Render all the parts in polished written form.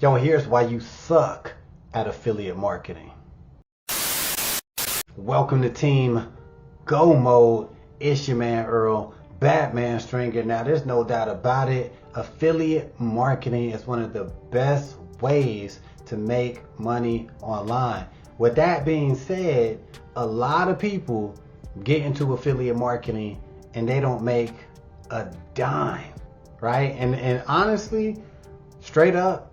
Yo, here's why you suck at affiliate marketing. Welcome to Team Go Mode. It's your man Earl, Batman Stringer. Now, there's no doubt about it. Affiliate marketing is one of the best ways to make money online. With that being said, a lot of people get into affiliate marketing and they don't make a dime, right? And honestly, straight up,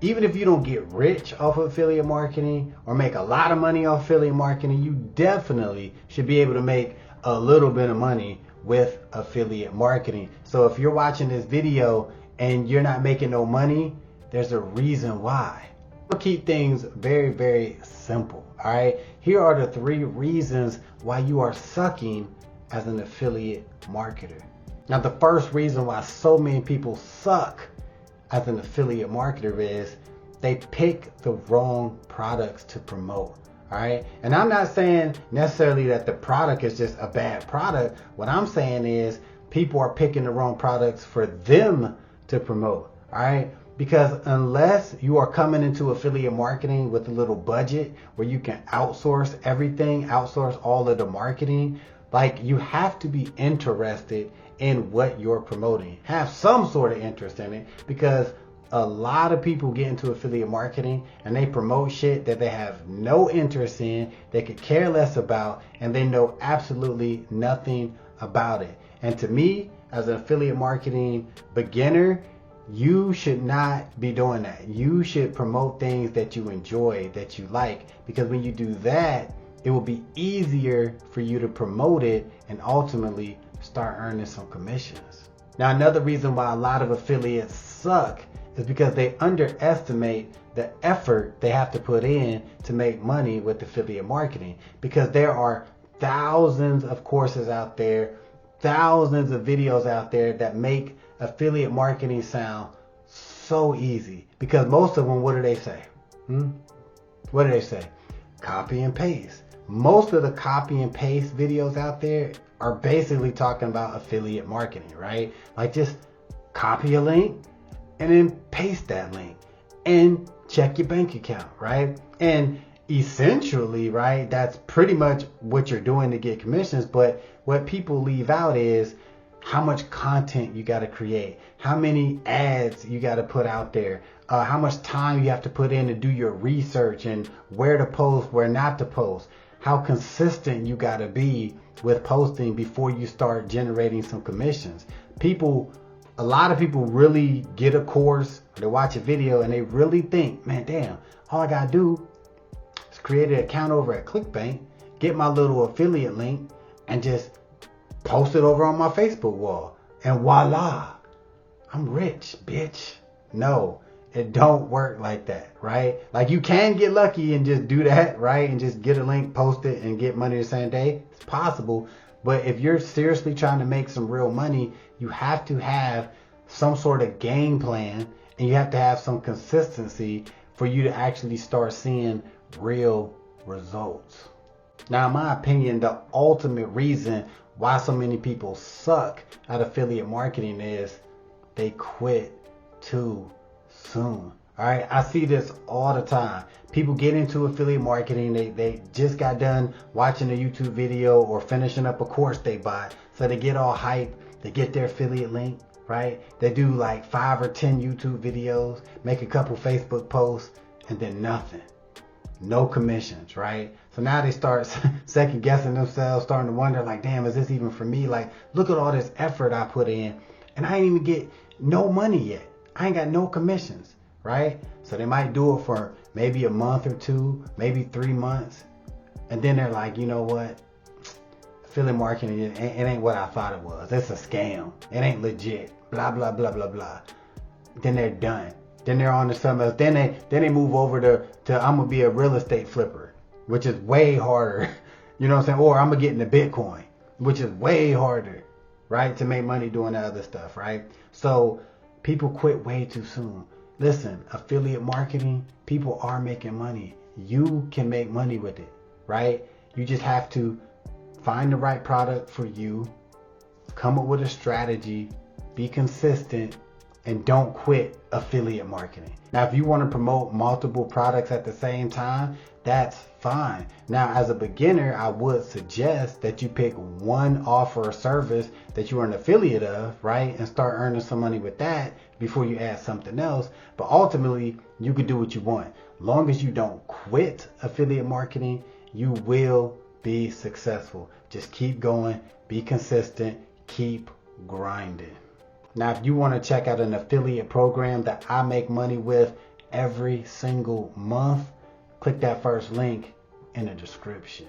even if you don't get rich off of affiliate marketing or make a lot of money off affiliate marketing, you definitely should be able to make a little bit of money with affiliate marketing. So if you're watching this video and you're not making no money, there's a reason why. We'll keep things very, very simple. All right. Here are the 3 reasons why you are sucking as an affiliate marketer. Now, the first reason why so many people suck as an affiliate marketer is they pick the wrong products to promote. All right. And I'm not saying necessarily that the product is just a bad product. What I'm saying is people are picking the wrong products for them to promote. All right. Because unless you are coming into affiliate marketing with a little budget where you can outsource everything, outsource all of the marketing, like you have to be interested in what you're promoting. Have some sort of interest in it, because a lot of people get into affiliate marketing and they promote shit that they have no interest in, they could care less about, and they know absolutely nothing about it. And to me, as an affiliate marketing beginner, you should not be doing that. You should promote things that you enjoy, that you like, because when you do that, it will be easier for you to promote it and ultimately start earning some commissions. Now, another reason why a lot of affiliates suck is because they underestimate the effort they have to put in to make money with affiliate marketing, because there are thousands of courses out there, thousands of videos out there that make affiliate marketing sound so easy. Because most of them, what do they say? What do they say? Copy and paste. Most of the copy and paste videos out there are basically talking about affiliate marketing, right? Like just copy a link and then paste that link and check your bank account, right? And essentially, right, that's pretty much what you're doing to get commissions. But what people leave out is how much content you got to create, how many ads you got to put out there, how much time you have to put in to do your research and where to post, where not to post, how consistent you got to be with posting before you start generating some commissions. A lot of people really get a course or they watch a video and they really think, man, damn, all I got to do is create an account over at ClickBank, get my little affiliate link and just post it over on my Facebook wall, and voila, I'm rich, bitch. No, it don't work like that, right? Like you can get lucky and just do that, right? And just get a link, post it, and get money the same day. It's possible. But if you're seriously trying to make some real money, you have to have some sort of game plan and you have to have some consistency for you to actually start seeing real results. Now, in my opinion, the ultimate reason why so many people suck at affiliate marketing is they quit too soon. All right, I see this all the time. People get into affiliate marketing, they just got done watching a YouTube video or finishing up a course they bought. So they get all hyped, they get their affiliate link, right? They do like 5 or 10 YouTube videos, make a couple Facebook posts, and then nothing. No commissions, right? So now they start second guessing themselves, starting to wonder like, damn, is this even for me? Like, look at all this effort I put in and I ain't even get no money yet. I ain't got no commissions, right? So they might do it for maybe a month or 2, maybe 3 months. And then they're like, you know what? Affiliate marketing, it ain't what I thought it was. It's a scam. It ain't legit. Blah, blah, blah, blah, blah. Then they're done. Then they're on to something else. Then they move over to I'm going to be a real estate flipper, which is way harder. You know what I'm saying? Or I'm going to get into Bitcoin, which is way harder, right? To make money doing that other stuff, right? So people quit way too soon. Listen, affiliate marketing, people are making money. You can make money with it, right? You just have to find the right product for you, come up with a strategy, be consistent, and don't quit affiliate marketing. Now, if you want to promote multiple products at the same time, that's fine. Now, as a beginner, I would suggest that you pick one offer or service that you are an affiliate of, right? And start earning some money with that before you add something else. But ultimately, you can do what you want. Long as you don't quit affiliate marketing, you will be successful. Just keep going, be consistent, keep grinding. Now, if you want to check out an affiliate program that I make money with every single month, click that first link in the description.